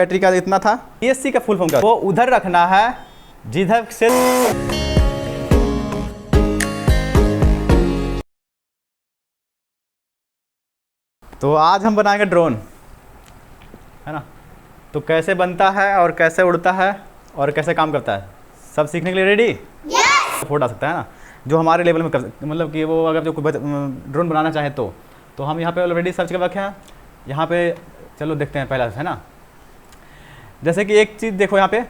Battery का इतना था। ESC का फुल फॉर्म क्या, वो उधर रखना है जिधर से। तो आज हम बनाएंगे ड्रोन, है ना। तो कैसे बनता है और कैसे उड़ता है और कैसे काम करता है, सब सीखने के लिए रेडी? यस। फोड़ आ सकता है ना, जो हमारे लेवल में कर, मतलब कि वो अगर जो ड्रोन बनाना चाहे तो हम यहाँ पे ऑलरेडी सर्च कर रखे हैं। यहाँ पे चलो देखते हैं पहला, है ना। जैसे कि एक चीज़ देखो यहाँ पे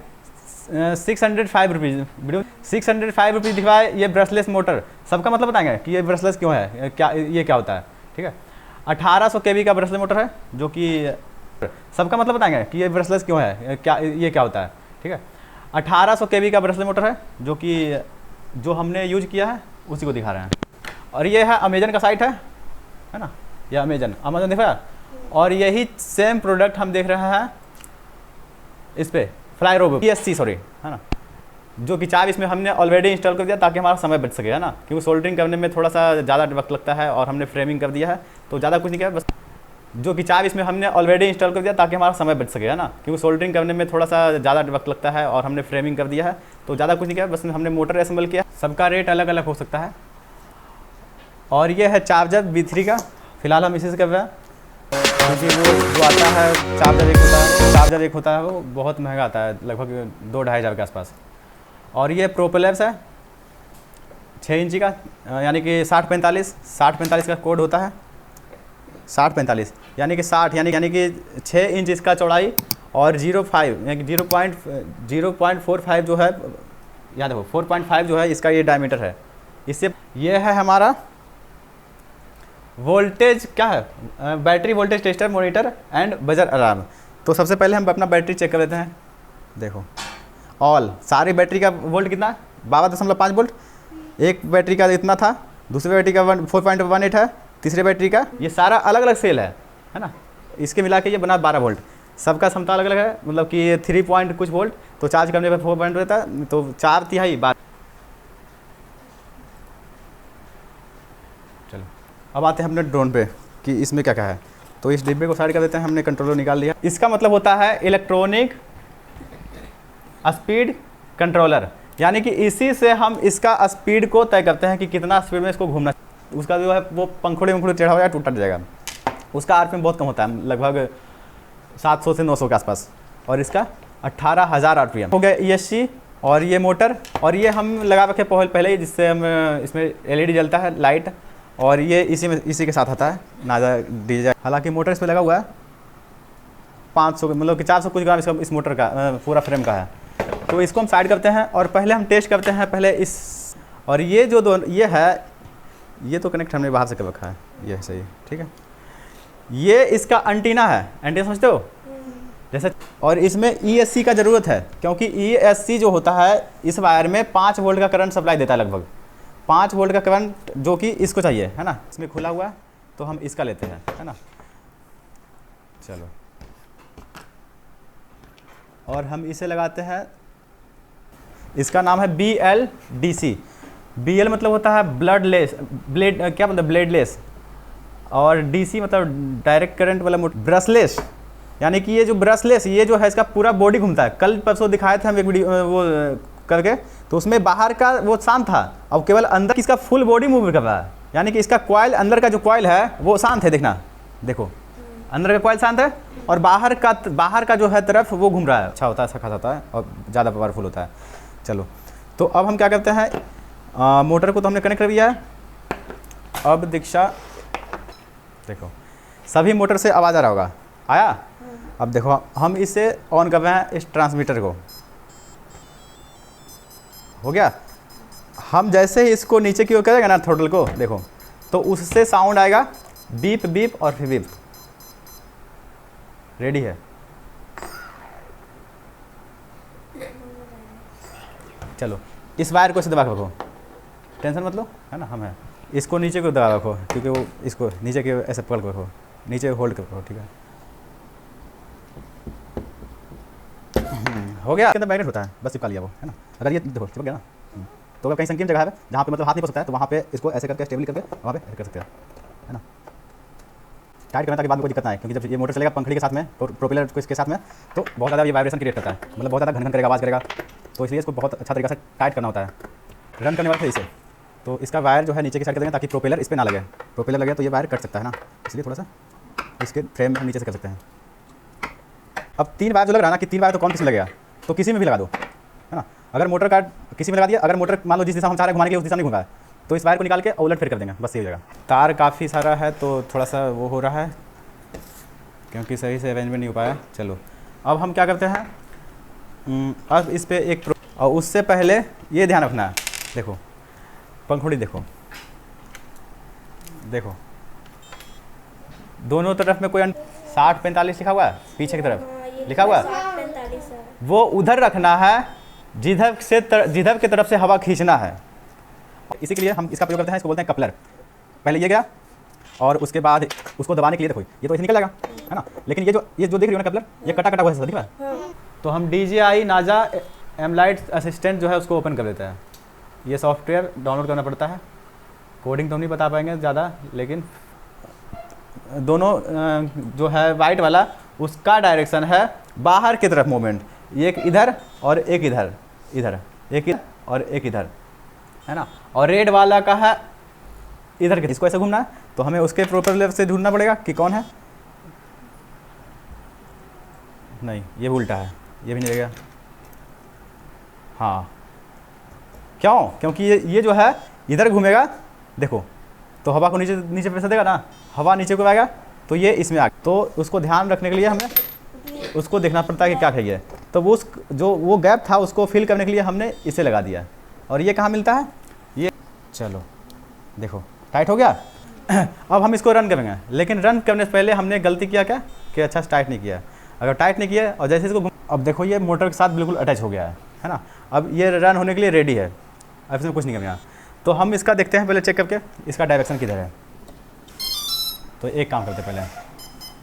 605 रुपीज़ वीडियो, 605 रुपीज़ दिखवाए। ये ब्रशलेस मोटर, सबका मतलब बताएंगे कि ये ब्रशलेस क्यों है, क्या ये क्या होता है, ठीक है। 1800 kV का ब्रशलेस मोटर है, जो कि सबका मतलब बताएंगे कि ये ब्रशलेस क्यों है, क्या ये क्या होता है, ठीक है। 1800 kV का ब्रशलेस मोटर है, जो कि जो हमने यूज किया है उसी को दिखा रहे हैं। और ये है अमेजन का साइट है ना, ये अमेजन देखा। और यही सेम प्रोडक्ट हम देख रहे हैं इस पे फ्लाईरोबो ESC, सॉरी, है ना, जो कि चार्ज इसमें हमने ऑलरेडी इंस्टॉल कर दिया ताकि हमारा समय बच सके, है ना। क्योंकि सोल्डरिंग करने में थोड़ा सा ज़्यादा वक्त लगता है और हमने फ्रेमिंग कर दिया है, तो ज़्यादा कुछ नहीं किया, बस जो कि चार्ज इसमें हमने ऑलरेडी इंस्टॉल कर दिया ताकि हमारा समय बच सके, है ना। क्योंकि सोल्डरिंग करने में थोड़ा सा ज़्यादा वक्त लगता है और हमने फ्रेमिंग कर दिया है, तो ज़्यादा कुछ नहीं किया, बस हमने मोटर असेंबल किया। सबका रेट अलग अलग हो सकता है। और ये है चार्जर B3 का, फिलहाल हम इसी से कर रहे हैं, क्योंकि वो जो आता है चार्जर एक होता है वो बहुत महंगा आता है, लगभग 2-2.5 हज़ार के आसपास। और ये प्रोपेलर्स है 6 इंची का, यानी कि 6045 का कोड होता है। 6045 यानी कि 60 यानी कि 6 इंच इसका चौड़ाई और 0.5 यानी कि 0.45 जो है, याद रखो 4.5 जो है इसका ये डायमीटर है। इससे ये है हमारा वोल्टेज, क्या है, battery voltage tester, monitor and buzzer alarm. तो सबसे पहले हम अपना बैटरी चेक कर लेते हैं। देखो ऑल सारी बैटरी का वोल्ट कितना है, 12.5 वोल्ट। एक बैटरी का इतना था, दूसरी बैटरी का 4.18 है, तीसरी बैटरी का, ये सारा अलग अलग सेल है ना। इसके मिला के ये बना 12 वोल्ट। सबका क्षमता अलग अलग है, मतलब कि ये 3 पॉइंट कुछ वोल्ट, तो चार्ज करने पर 4 पॉइंट रहता है, तो 4/3 12। चलो अब आते हैं अपने ड्रोन पे कि इसमें क्या क्या है। तो इस डिब्बे को साइड कर देते हैं, हमने कंट्रोलर निकाल लिया। इसका मतलब होता है इलेक्ट्रॉनिक स्पीड कंट्रोलर, यानी कि इसी से हम इसका स्पीड को तय करते हैं कि कितना स्पीड में इसको घूमना। उसका जो है वो पंखुड़े टेढ़ा हो जाएगा, टूट जाएगा। उसका RPM बहुत कम होता है, लगभग 700 से 900 के आसपास। और इसका 18,000 RPM हो गया ESC। और ये मोटर, और ये हम लगा रखे पहले ही, जिससे हम इसमें LED जलता है लाइट, और ये इसी के साथ आता है नाजा डीजे। हालांकि मोटर इस पर लगा हुआ है 500, मतलब कि 400 कुछ ग्राम इसका, इस मोटर का पूरा फ्रेम का है। तो इसको हम साइड करते हैं और पहले हम टेस्ट करते हैं पहले इस। और ये जो ये है, ये तो कनेक्ट हमने बाहर से कर रखा है, ये सही है, ठीक है। ये इसका एंटीना है, एंटीना समझते हो जैसे। और इसमें ESC का ज़रूरत है, क्योंकि ESC जो होता है इस वायर में 5 वोल्ट का करंट सप्लाई देता है, लगभग 5 वोल्ट का करंट, जो कि इसको चाहिए, है ना। इसमें खुला हुआ है तो हम इसका लेते हैं, है ना। चलो और हम इसे लगाते हैं। इसका नाम है BLDC। BL मतलब होता है ब्लडलेस, क्या मतलब ब्लेडलेस, और DC मतलब डायरेक्ट करंट वाला ब्रशलेस, यानी कि ये जो ब्रशलेस, ये जो है इसका पूरा बॉडी घूमता है। कल परसों दिखाए थे हम एक वीडियो वो करके, तो उसमें बाहर का वो शांत था, अब केवल अंदर इसका फुल बॉडी मूव कर रहा है। यानी कि इसका कॉइल, अंदर का जो कॉइल है वो शांत है, देखना, देखो अंदर का कॉइल शांत है, और बाहर का जो है तरफ वो घूम रहा है। अच्छा होता है, अच्छा खासा होता है और ज़्यादा पावरफुल होता है। चलो तो अब हम क्या करते हैं, मोटर को तो हमने कनेक्ट कर दिया है। अब दीक्षा देखो, सभी मोटर से आवाज़ आ रहा होगा, आया। अब देखो हम इसे ऑन कर रहे हैं, इस ट्रांसमीटर को, हो गया। हम जैसे ही इसको नीचे की ओर करेंगे ना थ्रोटल को, देखो तो उससे साउंड आएगा बीप बीप और फिर बीप। रेडी है, चलो इस वायर को ऐसे दबा के रखो, टेंशन मत लो, है ना। हम है इसको नीचे को दबा रखो, क्योंकि वो इसको नीचे के ऐसे पकड़ रखो, नीचे होल्ड कर रखो, ठीक है। हो गया। इसके अंदर मैग्नेट होता है, बस चिपका लिया वो, है ना। अगर ये देखो चिपक गया ना, तो अगर कहीं संकीर्ण जगह है जहाँ पे मतलब हाथ नहीं पड़ सकता है, तो वहाँ पे इसको ऐसे करके स्टेबल करके वहाँ पे कर सकते हैं, है ना। टाइट करना ताकि बाद में कोई दिक्कत ना आए, क्योंकि जब ये मोटर चलेगा पंखड़ी के साथ में और प्रोपेलर को इसके साथ में, तो बहुत ज़्यादा ये वाइब्रेशन क्रिएट करता है, मतलब बहुत ज़्यादा घन घन करेगा, आवाज़ करेगा। तो इसलिए इसको बहुत अच्छा तरीके से टाइट करना होता है रन करने वाले इसे। तो इसका वायर जो है नीचे की साइड कर देंगे ताकि प्रोपेलर इस पर ना लगे, प्रोपेलर लगे तो ये वायर कट सकता है ना, इसलिए थोड़ा सा इसके फ्रेम हम नीचे से कर सकते हैं। अब 3 वायर जो लग रहा है ना कि 3 वायर तो कौन किसी में लगेगा, तो किसी में भी लगा दो, है ना। अगर मोटर का किसी में लगा दिया, अगर मोटर मान लो जिस दिशा हम चाह रहे हैं घुमाने के लिए उस दिशा में घुमा है, तो इस वायर को निकाल के उलट फिर कर देंगे, बस यही हो जाएगा। तार काफ़ी सारा है तो थोड़ा सा वो हो रहा है क्योंकि सही से अरेंजमेंट नहीं हो पाया। चलो अब हम क्या करते हैं, अब इस पर एक और उससे पहले ये ध्यान रखना है, देखो पंखुड़ी देखो, देखो दोनों तरफ में कोई 60-45 लिखा हुआ है, पीछे की तरफ लिखा हुआ है, वो उधर रखना है जिधर की तरफ से हवा खींचना है। इसी के लिए हम इसका प्रयोग करते हैं, इसको बोलते हैं कपलर। पहले ये गया और उसके बाद उसको दबाने के लिए देखो ये तो ऐसे निकल जाएगा, है ना, लेकिन ये जो देख रही हो ना कपलर, ये कटा कटा हुआ है, दिख रहा है। तो हम DJI नाजा एमलाइट असिस्टेंट जो है उसको ओपन कर देते हैं। ये सॉफ्टवेयर डाउनलोड करना पड़ता है, कोडिंग तो नहीं बता पाएंगे ज़्यादा, लेकिन दोनों जो है वाइट वाला उसका डायरेक्शन है बाहर की तरफ मूवमेंट, एक इधर और एक इधर, एक इधर और एक इधर, है ना। और रेड वाला का है इधर के, इसको ऐसे घूमना है, तो हमें उसके प्रोपेलर से ढूंढना पड़ेगा कि कौन है। नहीं ये उल्टा है, ये भी नहीं रहेगा। हाँ क्यों, क्योंकि ये जो है इधर घूमेगा, देखो तो हवा को नीचे नीचे पैसा देगा ना, हवा नीचे को आएगा तो ये इसमें आ गया। तो उसको ध्यान रखने के लिए हमें उसको देखना पड़ता है कि क्या है। तो वो जो वो गैप था उसको फिल करने के लिए हमने इसे लगा दिया। और ये कहाँ मिलता है, ये चलो देखो टाइट हो गया। अब हम इसको रन करेंगे, लेकिन रन करने से पहले हमने गलती किया क्या कि अच्छा टाइट नहीं किया। अगर टाइट नहीं किया और जैसे इसको अब देखो ये मोटर के साथ बिल्कुल अटैच हो गया है ना। अब ये रन होने के लिए रेडी है, अब इसमें कुछ नहीं करना। तो हम इसका देखते हैं पहले, चेक करके इसका डायरेक्शन किधर है। तो एक काम करते हैं, पहले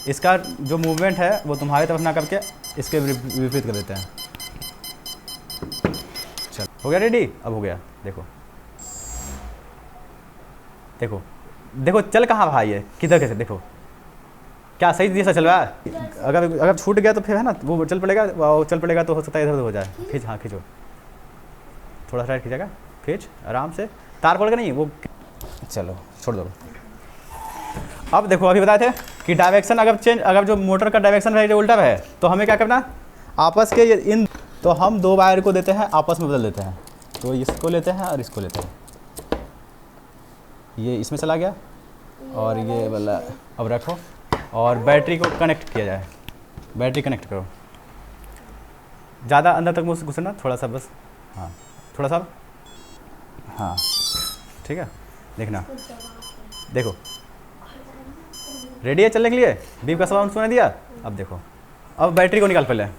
इसका जो मूवमेंट है वो तुम्हारी तरफ ना करके इसके विपरीत कर देते हैं। चल हो गया रेडी, अब हो गया। देखो देखो देखो चल कहाँ भाई है, किधर कैसे, देखो क्या सही दिशा चल रहा है। अगर छूट गया तो फिर है ना वो चल पड़ेगा तो हो सकता है इधर उधर हो जाए। खींच, हाँ खींचो, थोड़ा सा राइट खींचेगा, खींच आराम से, तार पकड़ के नहीं वो, चलो छोड़ दो। अब देखो अभी बताए थे कि डायरेक्शन अगर जो मोटर का डायरेक्शन है जो उल्टा है तो हमें क्या करना, आपस के इन, तो हम 2 वायर को देते हैं आपस में बदल देते हैं। तो इसको लेते हैं और इसको लेते हैं, ये इसमें चला गया और ये वाला अब रखो और बैटरी को कनेक्ट किया जाए। बैटरी कनेक्ट करो, ज़्यादा अंदर तक घुसना, थोड़ा सा बस, हाँ थोड़ा सा, हाँ ठीक है। देखना, देखो रेडी है चलने के लिए, बीप का साउंड सुना दिया। अब देखो, अब बैटरी को निकाल पहले, अब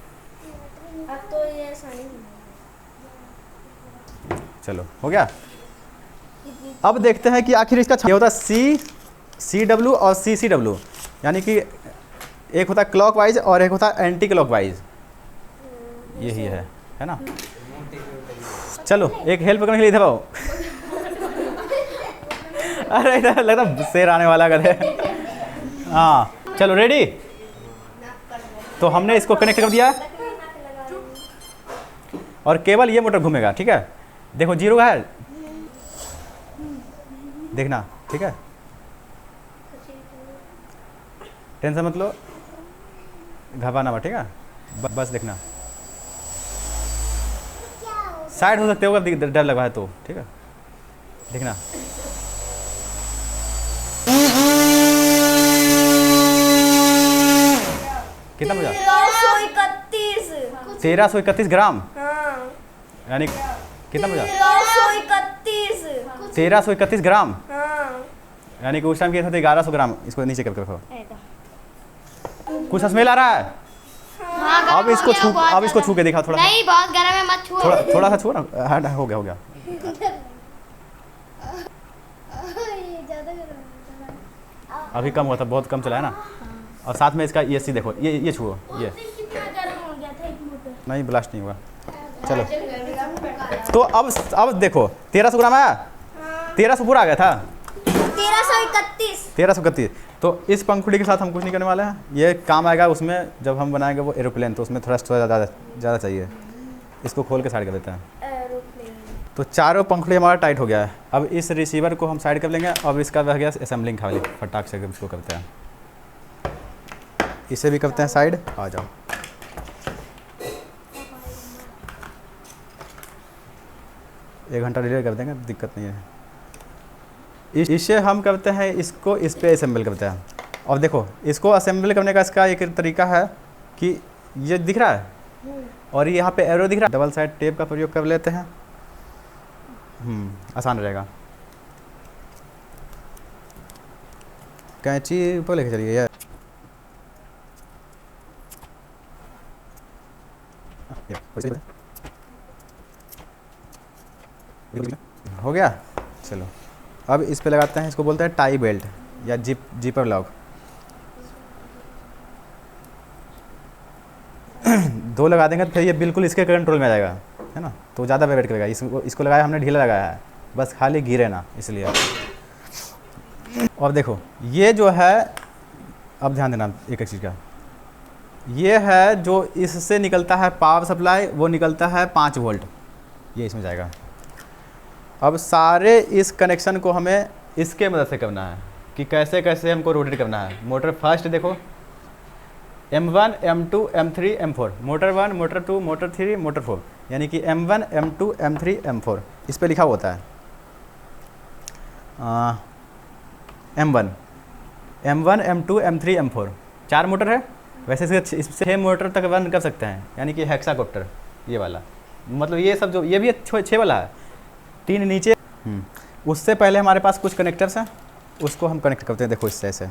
तो ये चलो हो गया। अब देखते हैं कि आखिर इसका ये होता है CW और CCW, यानी कि एक होता है क्लॉकवाइज और एक होता है एंटी क्लॉकवाइज, यही है ना। चलो एक हेल्प करने के लिए इधर आओ। अरे इधर लगता शेर आने वाला गधे। हाँ चलो रेडी। तो हमने इसको कनेक्ट कर दिया और केवल ये मोटर घूमेगा, ठीक है। देखो 0 है, देखना ठीक है, टेंशन मत लो, घबराना मत, ठीक है। बस देखना, साइड हो सकते हो अगर डर लगा है तो, ठीक है। देखना कितना बजा, 1331 ग्राम, यानी कितना बजा, 1331 ग्राम, यानी कि उस टाइम के थे 1100 ग्राम। इसको नीचे करके रखो, कुछ स्मेल आ रहा है। अब इसको छू के देखा, थोड़ा नहीं बहुत गर्म है, मत छुओ, थोड़ा सा छुओ ना। हो गया अभी कम हुआ था, बहुत कम चला है ना। और साथ में इसका ESC देखो, ये छुओ, ये नहीं ब्लास्ट नहीं हुआ। चलो तो अब देखो 1300 ग्राम आया, 1300 पूरा आ गया था, 1331 तो इस पंखुड़ी के साथ हम कुछ नहीं करने वाले हैं, ये काम आएगा उसमें जब हम बनाएंगे वो एरोप्लेन, तो उसमें थ्रस्ट थोड़ा ज़्यादा चाहिए। इसको खोल के साइड कर देते हैं। एरोप्लेन। तो चारों पंखुड़ी हमारा टाइट हो गया है। अब इस रिसीवर को हम साइड कर लेंगे। अब इसका रह गया असेंबलिंग खाली, फटाक से इसको करते हैं। इसे भी करते हैं साइड। आ जाओ। एक घंटा डिले कर देंगे, दिक्कत नहीं है। इसे हम करते हैं, इसको इस पे असेंबल करते हैं। और देखो इसको असेंबल करने का इसका एक तरीका है कि ये दिख रहा है और ये यहाँ पे एरो दिख रहा है, डबल साइड टेप का प्रयोग कर लेते हैं। आसान रहेगा। कैंची ऊपर लेके चलिए यार। हो गया। चलो अब इस पे लगाते हैं, इसको बोलते हैं टाई बेल्ट या जिपर लॉक। दो लगा देंगे तो फिर ये बिल्कुल इसके कंट्रोल में आ जाएगा, है ना। तो ज़्यादा वाइब्रेट करेगा। इसको लगाया हमने ढीला लगाया है, बस खाली गिरे ना इसलिए। और देखो ये जो है, अब ध्यान देना एक चीज़ का, ये है जो इससे निकलता है पावर सप्लाई, वो निकलता है 5 वोल्ट, ये इसमें जाएगा। अब सारे इस कनेक्शन को हमें इसके मदद से करना है कि कैसे कैसे हमको रोटेट करना है। मोटर फर्स्ट देखो, M1 M2 M3 M4, motor 1 motor 2 motor 3 motor 4, यानी कि M1 M2 M3 M4 इस पे लिखा होता है। M1 M2 M3 M4 4 motor है। वैसे इससे 6 मोटर तक रन कर सकते हैं, यानी कि हेक्साकॉप्टर ये वाला, मतलब ये सब जो ये भी 6 वाला है, 3 नीचे। उससे पहले हमारे पास कुछ कनेक्टर्स हैं, उसको हम कनेक्ट करते हैं। देखो इससे ऐसे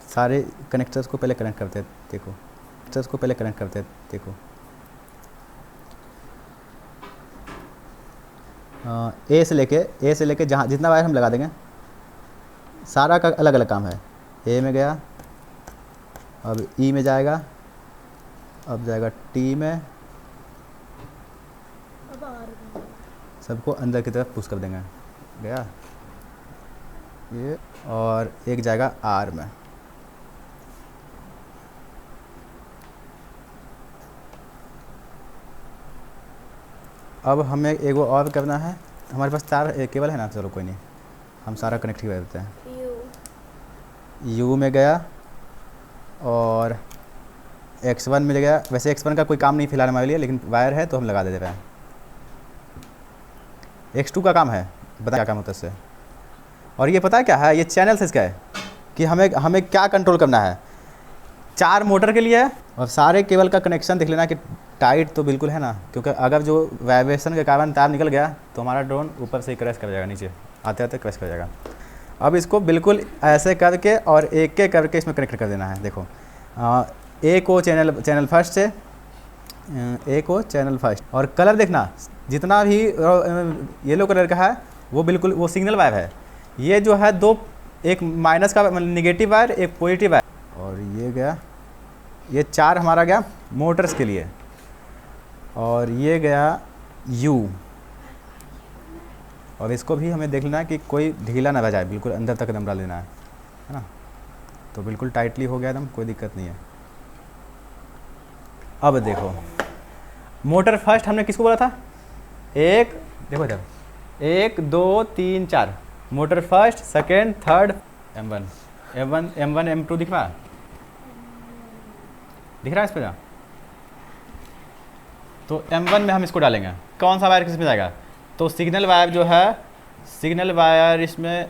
सारे कनेक्टर्स को पहले कनेक्ट करते हैं। देखो कनेक्टर्स को पहले कनेक्ट करते हैं। देखो ए से लेके जहाँ जितना वायर हम लगा देंगे, सारा का अलग अलग काम है। ए में गया, अब ई में जाएगा, अब जाएगा टी में, सबको अंदर की तरफ पुश कर देंगे। गया ये, और एक जाएगा आर में। अब हमें एक और करना है। हमारे पास 4 केबल है ना, चलो कोई नहीं, हम सारा कनेक्ट ही कर देते हैं। यू में गया और X1 मिल गया। वैसे X1 का कोई काम नहीं फिलहाल हमारे लिए, लेकिन वायर है तो हम लगा देते हैं। X2 का काम है, बता क्या काम होता है इससे। और ये पता है क्या है, ये चैनल से इसका है कि हमें क्या कंट्रोल करना है। 4 मोटर के लिए है, और सारे केबल का कनेक्शन देख लेना कि टाइट तो बिल्कुल है ना, क्योंकि अगर जो वाइब्रेशन के कारण तार निकल गया तो हमारा ड्रोन ऊपर से ही क्रैश कर जाएगा, नीचे आते आते क्रैश कर जाएगा। अब इसको बिल्कुल ऐसे करके और एक एक करके इसमें कनेक्ट कर देना है। देखो ए को चैनल फर्स्ट से, ए को चैनल फर्स्ट, और कलर देखना जितना भी येलो कलर का है वो बिल्कुल वो सिग्नल वायर है। ये जो है दो, एक माइनस का निगेटिव वायर, एक पॉजिटिव वायर, और ये गया, ये 4 हमारा गया मोटर्स के लिए, और ये गया यू। और इसको भी हमें देख लेना है कि कोई ढीला ना रह जाए, बिल्कुल अंदर तक दम डाल लेना है ना। तो बिल्कुल टाइटली हो गया एकदम, कोई दिक्कत नहीं है। अब देखो मोटर फर्स्ट हमने किसको बोला था, एक देखो इधर 1 2 3 4 motor first, second, third, M1 M2 दिख रहा है इस पे। तो M1 में हम इसको डालेंगे। कौन सा वायर किस में जाएगा, तो सिग्नल वायर जो है, सिग्नल वायर इसमें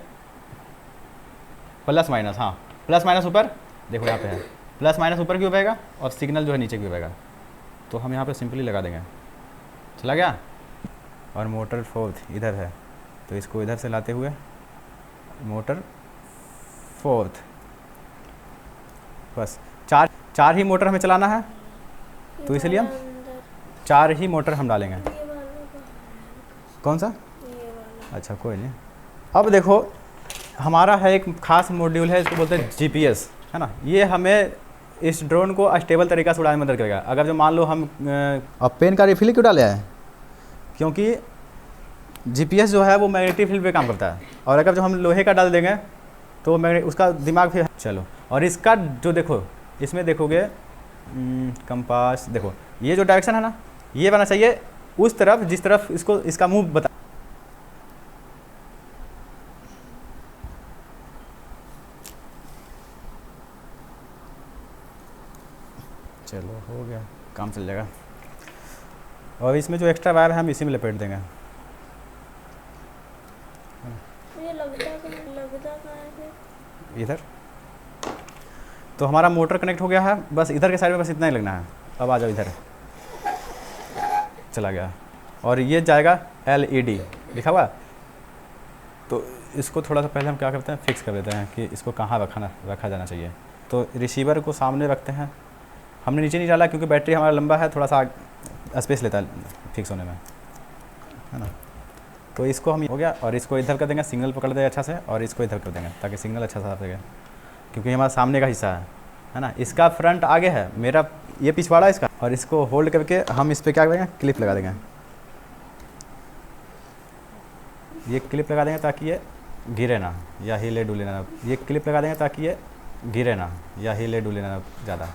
प्लस माइनस, हाँ प्लस माइनस ऊपर, देखो यहाँ पे है प्लस माइनस ऊपर क्यों रहेगा, और सिग्नल जो है नीचे क्यों रहेगा। तो हम यहाँ पे सिंपली लगा देंगे, चला गया। और मोटर फोर्थ इधर है, तो इसको इधर से लाते हुए मोटर फोर्थ, बस 4 ही मोटर हमें चलाना है, तो इसलिए हम 4 ही मोटर हम डालेंगे। कौन सा, अच्छा कोई नहीं। अब देखो हमारा है एक खास मॉड्यूल है, इसको बोलते हैं GPS, है ना। ये हमें इस ड्रोन को स्टेबल तरीका से उड़ाने में मदद करेगा। अगर जो मान लो हम अब पेन का रिफिल क्यों डाले हैं, क्योंकि GPS जो है वो मैग्नेटिक फील्ड पे काम करता है, और अगर जो हम लोहे का डाल देंगे तो मैं उसका दिमाग फिर चलो। और इसका जो देखो इसमें देखोगे कंपास, देखो ये जो डायरेक्शन है ना, ये बनना चाहिए उस तरफ जिस तरफ इसको इसका मुंह बता। चलो हो गया, काम चल जाएगा। और इसमें जो एक्स्ट्रा वायर है हम इसी में लपेट देंगे। ये लगता कहाँ है फिर? इधर तो हमारा मोटर कनेक्ट हो गया है, बस इधर के साइड में बस इतना ही लगना है। अब आ जाओ इधर, चला गया। और ये जाएगा LED लिखा हुआ। तो इसको थोड़ा सा पहले हम क्या करते हैं, फिक्स कर देते हैं कि इसको कहाँ रखा जाना चाहिए। तो रिसीवर को सामने रखते हैं, हमने नीचे नहीं डाला क्योंकि बैटरी हमारा लंबा है, थोड़ा सा स्पेस लेता है फिक्स होने में, है ना। तो इसको हम हो गया, और इसको इधर कर देंगे, सिग्नल पकड़ देंगे अच्छा से, और इसको इधर कर देंगे ताकि सिग्नल अच्छा सा देगा, क्योंकि हमारा सामने का हिस्सा है ना। इसका फ्रंट आगे है, मेरा ये पिछवाड़ा इसका। और इसको होल्ड करके हम इस पर क्या करेंगे, क्लिप लगा देंगे। ये क्लिप लगा देंगे ताकि ये गिरे ना या हिले डुले ना। ये क्लिप लगा देंगे ताकि ये गिरे ना या हिले डुले ना ज़्यादा।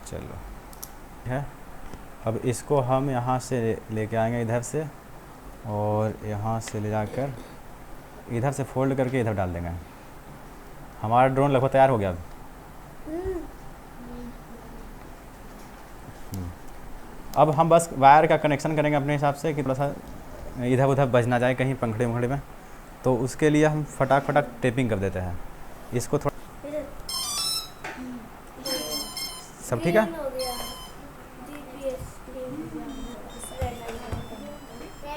चलो है, अब इसको हम यहाँ से लेके आएंगे इधर से, और यहाँ से ले जाकर इधर से फोल्ड करके इधर डाल देंगे। हमारा ड्रोन लगभग तैयार हो गया। अब हम बस वायर का कनेक्शन करेंगे अपने हिसाब से कि थोड़ा सा इधर उधर बज ना जाए कहीं पंखड़े वंखड़े में। तो उसके लिए हम फटाक टेपिंग कर देते हैं इसको थोड़ा। सब ठीक है।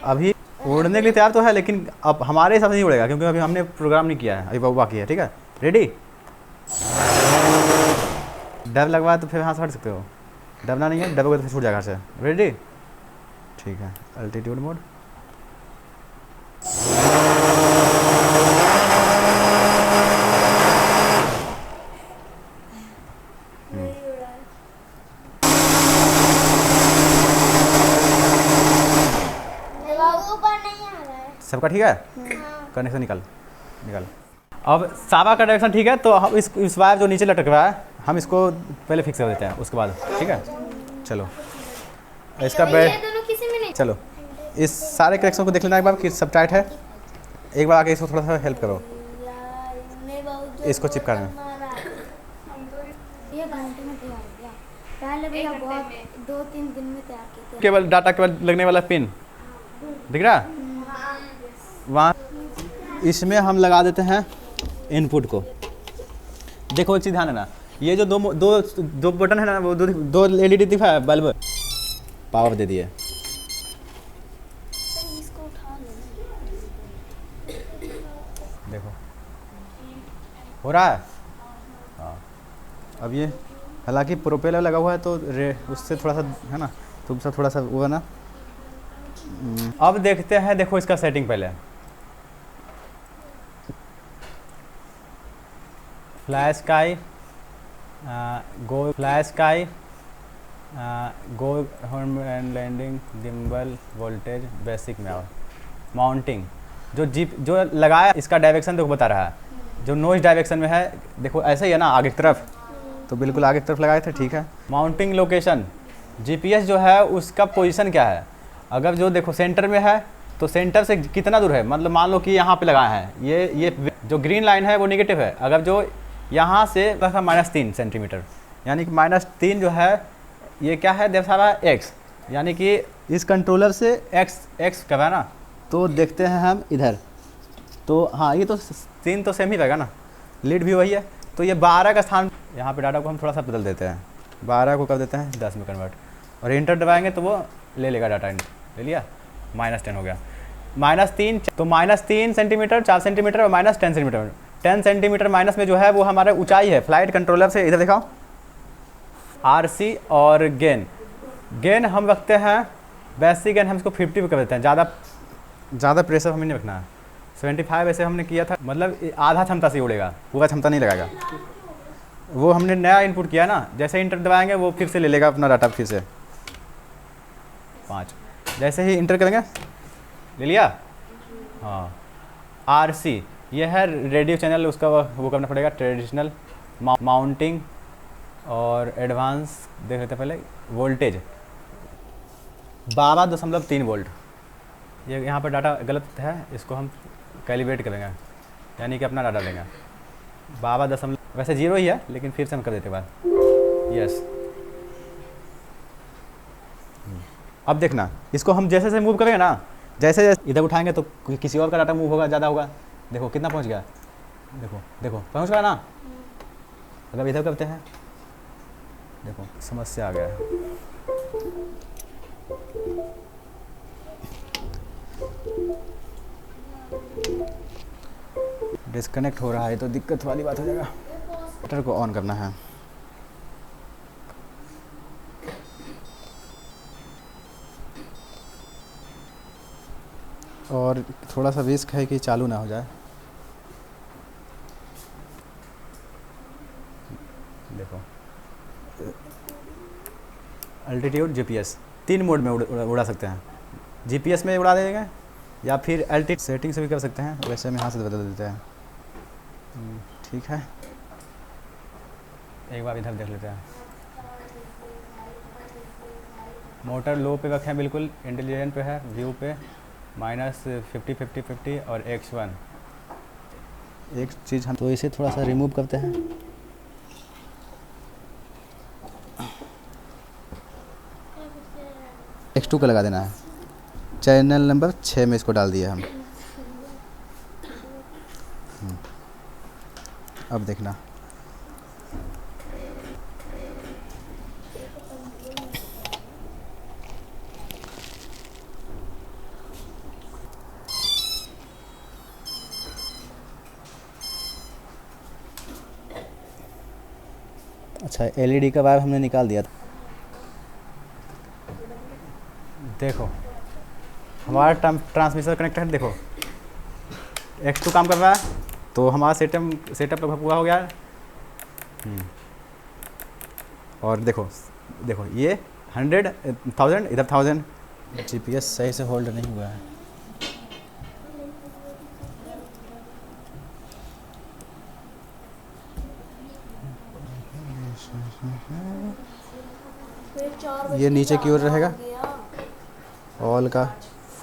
अभी उड़ने के लिए तैयार तो है, लेकिन अब हमारे हिसाब से नहीं उड़ेगा क्योंकि अभी हमने प्रोग्राम नहीं किया है, अभी बहुत बाकी है। ठीक है, रेडी। डब लगवा तो फिर हाथ हट सकते हो, डबना नहीं है, डबोगे तो छूट जाएगा से। रेडी, ठीक है। अल्टीट्यूड मोड, सबका ठीक है। कनेक्शन निकाल। अब सावा का डायरेक्शन ठीक है, तो हम इस वायर जो नीचे लटक रहा है हम इसको पहले फिक्स कर देते हैं, उसके बाद ठीक है। चलो इसका चलो इस सारे कनेक्शन को देख लेना एक बार कि सब टाइट है। एक बार आके इसको थोड़ा सा हेल्प करो इसको चिपकाने में। ये घंटे में तैयार हो गया, पहले भैया बहुत 2-3 दिन में तैयार किया। केवल डाटा केवल लगने वाला पिन दिख रहा है वहाँ, इसमें हम लगा देते हैं इनपुट को। देखो एक चीज़ ध्यान देना, ये जो दो बटन है ना, वो दो LED दिखा है, बल्ब पावर दे दिए। इसको उठा देखो हो रहा है। हाँ, अब ये हालांकि प्रोपेलर लगा हुआ है तो उससे थोड़ा सा है ना, तुमसे थोड़ा सा वो है ना। अब देखते हैं, देखो इसका सेटिंग पहले। Flash sky go, flash sky go home and landing, gimbal, voltage, basic में। और माउंटिंग जो जीप जो लगाया इसका डायरेक्शन देखो बता रहा है, जो नॉइज डायरेक्शन में है। देखो ऐसे ही है ना, आगे की तरफ, तो बिल्कुल आगे की तरफ लगाए थे, ठीक है। माउंटिंग लोकेशन, GPS जो है उसका पोजीशन क्या है। अगर जो देखो सेंटर में है तो सेंटर से कितना दूर है, मतलब मान लो कि यहाँ पे लगाए हैं, ये जो ग्रीन लाइन है वो नेगेटिव है। अगर जो यहाँ से -3 सेंटीमीटर, यानी कि -3 जो है ये क्या है, दर्शावा X, यानी कि इस कंट्रोलर से X कब है ना। तो देखते हैं हम इधर, तो हाँ ये तो 3 तो सेम ही रहेगा ना, लीड भी वही है। तो ये 12 का स्थान, यहाँ पे डाटा को हम थोड़ा सा बदल देते हैं, 12 को कर देते हैं 10 में कन्वर्ट, और इंटर दबाएंगे तो वो ले लेगा डाटा। ले लिया, -10 हो गया। -3 तो -3 सेंटीमीटर, 4 सेंटीमीटर और -10 सेंटीमीटर। 10 सेंटीमीटर माइनस में जो है वो हमारा ऊंचाई है फ्लाइट कंट्रोलर से। इधर दिखाओ, RC और गेन हम रखते हैं बेसिक गेन, हम इसको 50 पे कर देते हैं। ज़्यादा प्रेशर हमें नहीं रखना है। 75 ऐसे हमने किया था, मतलब आधा क्षमता से उड़ेगा, पूरा क्षमता नहीं लगाएगा। वो हमने नया इनपुट किया ना, जैसे इंटर दबाएंगे वो फिर से ले लेगा अपना डाटा फिर से। 5 जैसे ही इंटर करेंगे ले लिया, हाँ RC ये है रेडियो चैनल, उसका वो करना पड़ेगा, ट्रेडिशनल माउंटिंग और एडवांस देख लेते हैं पहले। वोल्टेज 12.3 वोल्ट, ये यहाँ पर डाटा गलत है, इसको हम कैलिब्रेट करेंगे, यानी कि अपना डाटा लेंगे। 12 वैसे 0 ही है, लेकिन फिर से हम कर देते बाद। यस, अब देखना, इसको हम जैसे जैसे मूव करेंगे ना, जैसे जैसे इधर उठाएंगे तो किसी और का डाटा मूव होगा, ज़्यादा होगा। देखो कितना पहुंच गया, देखो देखो पहुंच गया ना। अगर इधर करते हैं, देखो समस्या आ गया है। डिस्कनेक्ट हो रहा है तो दिक्कत वाली बात हो जाएगा। मोटर को ऑन करना है। और थोड़ा सा रिस्क है कि चालू ना हो जाए। देखो अल्टीट्यूड जीपीएस 3 मोड में उड़ा सकते हैं। जीपीएस में उड़ा देंगे या फिर अल्टीट्यूड सेटिंग से भी कर सकते हैं। वैसे हम यहाँ से बदल देते हैं। ठीक है, एक बार इधर देख लेते हैं। मोटर लो पे रखें, बिल्कुल इंटेलिजेंट पे है, व्यू पे -50 और X1। एक चीज़ हम तो इसे थोड़ा सा रिमूव करते हैं। X2 का लगा देना है। चैनल नंबर 6 में इसको डाल दिया हम। अब देखना, अच्छा एलईडी का वायर हमने निकाल दिया था। देखो हमारा ट्रांसमिशन कनेक्ट है, देखो X2 काम कर रहा है, तो हमारा सेटअप लगभग पूरा हो गया है। और देखो देखो ये 100,000 इधर 1000। जीपीएस सही से होल्ड नहीं हुआ है। ये नीचे की ओर रहेगा, ऑल का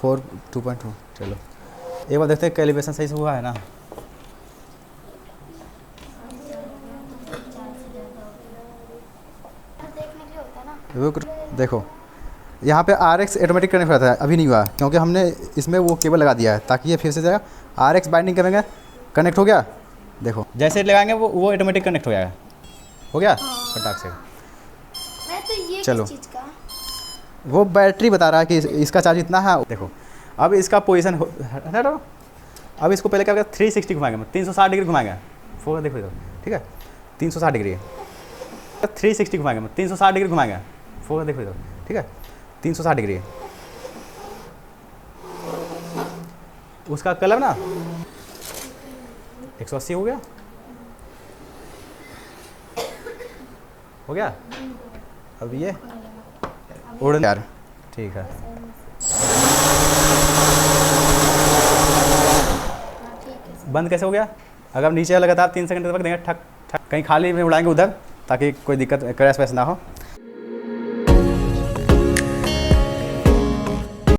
2.2। चलो एक बार देखते हैं कैलिब्रेशन सही से हुआ है ना। देखो यहाँ पे RX ऑटोमेटिक कनेक्ट रहता है, अभी नहीं हुआ क्योंकि हमने इसमें वो केबल लगा दिया है ताकि ये फिर से जाएगा। RX बाइंडिंग करेंगे, कनेक्ट हो गया। देखो जैसे लगाएंगे वो ऑटोमेटिक कनेक्ट हो जाएगा। हो गया फटाक से। तो ये चलो, किस चीज़ का? वो बैटरी बता रहा है कि इसका चार्ज इतना है। देखो अब इसका पोजीशन हटो, अब इसको पहले क्या करेंगे, 360 घुमाएंगे, 360 डिग्री घुमाएंगे। फोकस देखो इधर, ठीक है 360 डिग्री, 360 घुमाएंगे, 360 डिग्री घुमाएंगे। फोकस देखो इधर, ठीक है 360 डिग्री। उसका कलर ना 180 हो गया, हो गया। अब ये उड़न यार, ठीक है। बंद कैसे हो गया? अगर हम नीचे लगातार 3 सेकंड तक देंगे, ठक ठक, कहीं खाली में उड़ाएंगे उधर, ताकि कोई दिक्कत क्रैश वैश ना हो।